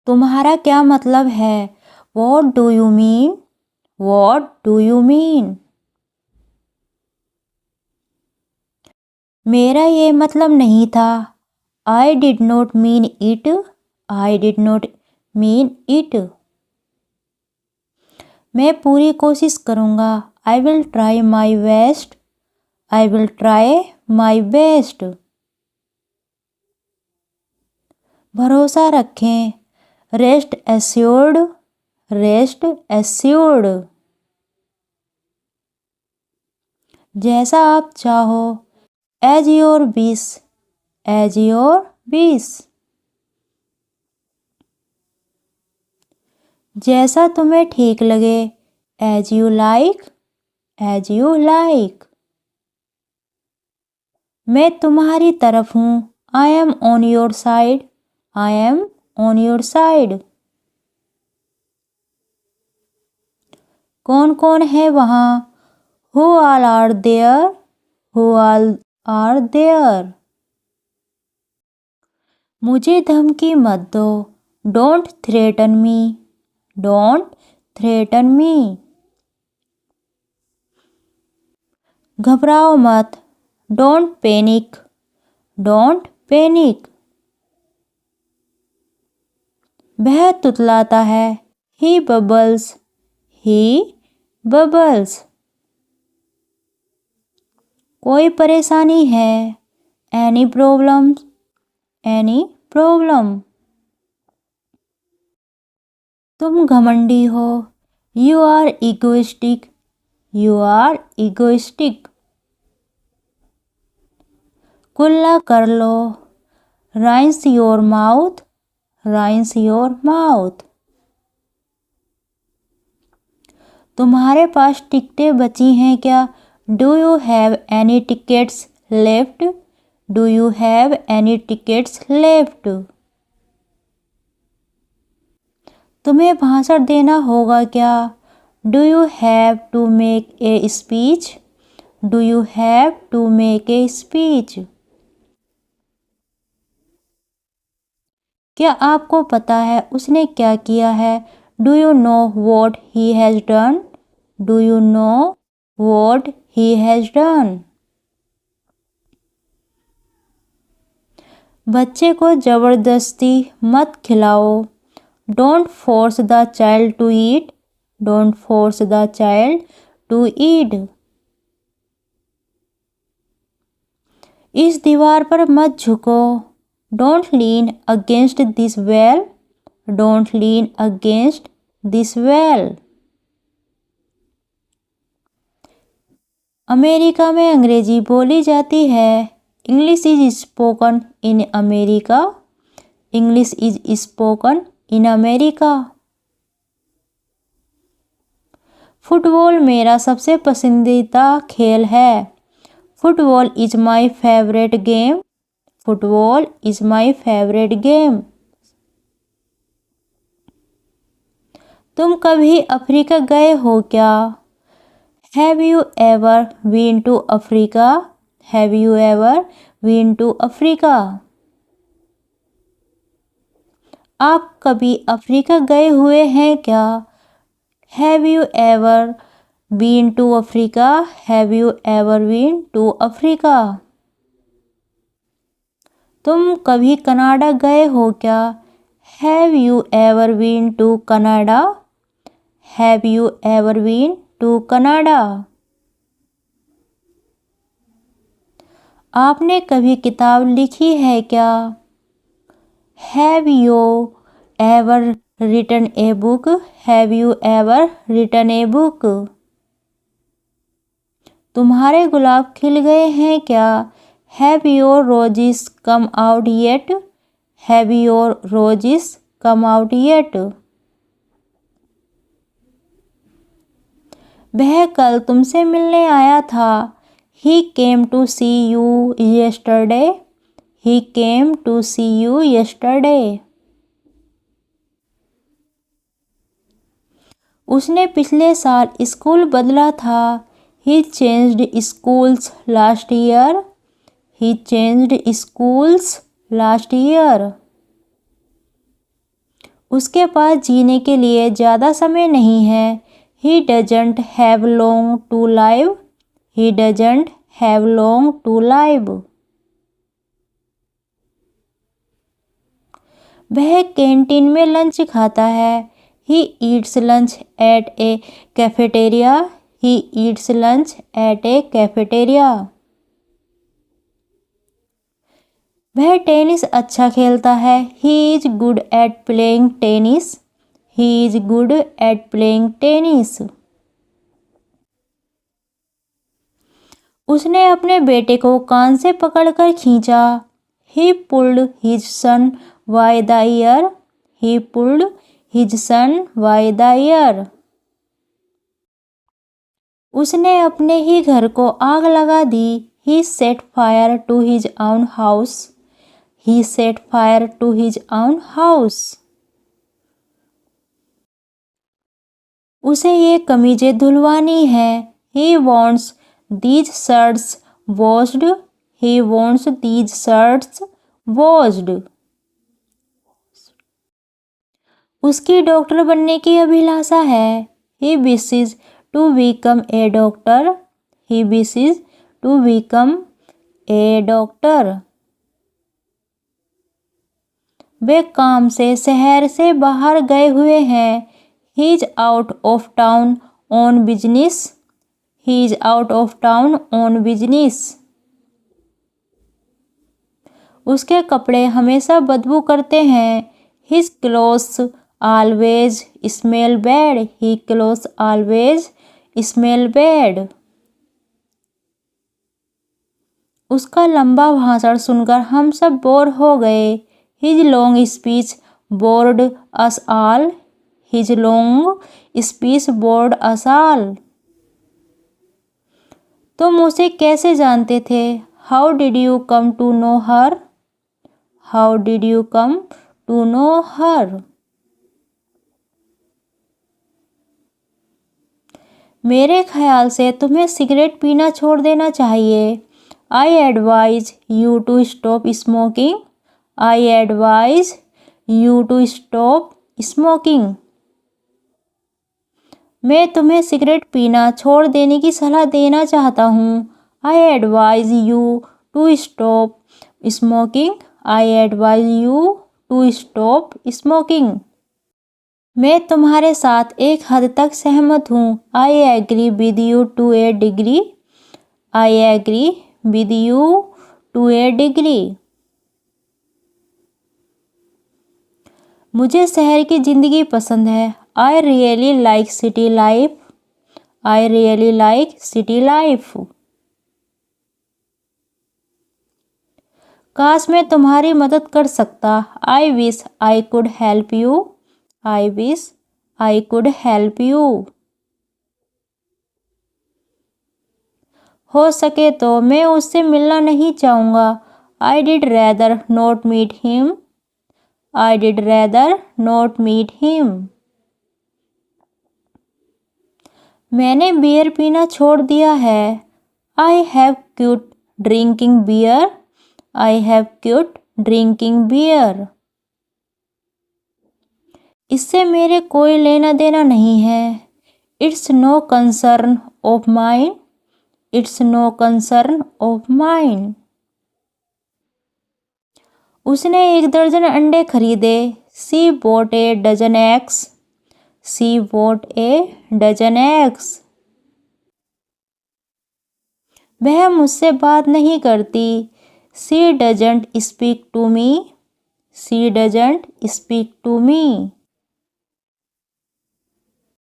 तुम्हारा क्या मतलब है? What do you mean? What do you mean? मेरा ये मतलब नहीं था। I did not mean it. I did not mean it. मैं पूरी कोशिश करूँगा। I will try my best. I will try my best. भरोसा रखें। Rest assured. Rest assured. जैसा आप चाहो। As your wish. As your wish. जैसा तुम्हें ठीक लगे। As you like. As you like. मैं तुम्हारी तरफ हूँ। I am on your side. I am on your side. कौन कौन है वहाँ? Who all are there? Who all are there? मुझे धमकी मत दो। Don't threaten me. Don't threaten me. घबराओ मत। Don't panic. Don't panic. वह तुतलाता है। He bubbles. He bubbles. कोई परेशानी है। Any problem? Any problem? तुम घमंडी हो। You are egoistic. You are egoistic. कुल्ला कर लो। Rinse your mouth. Rinse your mouth. तुम्हारे पास टिकटें बची हैं क्या? Do you have any tickets left? Do you have any tickets left? तुम्हें भाषण देना होगा क्या? Do you have to make a speech? Do you have to make a speech? क्या आपको पता है उसने क्या किया है? Do you know what he has done? Do you know what he has done? बच्चे को जबरदस्ती मत खिलाओ। Don't force the child to eat. Don't force the child to eat. इस दीवार पर मत झुको। Don't lean against this wall. Don't lean against this wall. America में अंग्रेजी बोली जाती है। English is spoken in America. English is spoken in America. Football मेरा सबसे पसंदीदा खेल है। Football is my favorite game. Football is my favorite game. तुम कभी अफ्रीका गए हो क्या? Have you ever been to Africa? Have you ever been to Africa? आप कभी अफ्रीका गए हुए हैं क्या? Have you ever been to Africa? Have you ever been to Africa? तुम कभी कनाडा गए हो क्या? Have you ever been to Canada? Have you ever been to Canada? आपने कभी किताब लिखी है क्या? Have you ever written a book? Have you ever written a book? तुम्हारे गुलाब खिल गए हैं क्या? Have your roses come out yet? Have your roses come out yet? वह कल तुमसे मिलने आया था। He came to see you yesterday. He came to see you yesterday. उसने पिछले साल स्कूल बदला था। He changed schools last year. He changed schools last year. उसके पास जीने के लिए ज़्यादा समय नहीं है। He doesn't have long to live. He doesn't have long to live. वह कैंटीन में लंच खाता है। He eats lunch at a cafeteria. He eats lunch at a cafeteria. वह टेनिस अच्छा खेलता है। He is good at playing tennis. He is good at playing tennis. उसने अपने बेटे को कान से पकड़कर खींचा। He pulled his son by the ear. He pulled his son by the ear. उसने अपने ही घर को आग लगा दी। He set fire to his own house. He set fire to his own house. उसे ये कमीजें धुलवानी है। He wants these shirts washed. He wants these shirts washed. उसकी डॉक्टर बनने की अभिलाषा है। He wishes to become a doctor. He wishes to become a doctor. वे काम से शहर से बाहर गए हुए हैं। He is out of town on business. He is out of town on business. उसके कपड़े हमेशा बदबू करते हैं। His clothes always smell bad. His clothes always smell bad. उसका लंबा भाषण सुनकर हम सब बोर हो गए। His long speech bored us all. His long speech bored us all. तुम उसे कैसे जानते थे? How did you come to know her? How did you come to know her? मेरे ख्याल से तुम्हें सिगरेट पीना छोड़ देना चाहिए। I advise you to stop smoking. I advise you to stop smoking. मैं तुम्हें सिगरेट पीना छोड़ देने की सलाह देना चाहता हूँ। I advise you to stop smoking. I advise you to stop smoking. मैं तुम्हारे साथ एक हद तक सहमत हूँ। I agree with you to a degree. I agree with you to a degree. मुझे शहर की ज़िंदगी पसंद है। I really like city life. I really like city life. काश मैं तुम्हारी मदद कर सकता। I wish I could help you. I wish I could help you. हो सके तो मैं उससे मिलना नहीं चाहूँगा। I did rather not meet him. I did rather not meet him. मैंने बियर पीना छोड़ दिया है। I have quit drinking beer. I have quit drinking beer. इससे मेरे कोई लेना देना नहीं है। It's no concern of mine. It's no concern of mine. उसने 1 दर्जन अंडे खरीदे। She bought a dozen eggs. She bought a dozen eggs. वह मुझसे बात नहीं करती। She doesn't speak to me. She doesn't speak to me.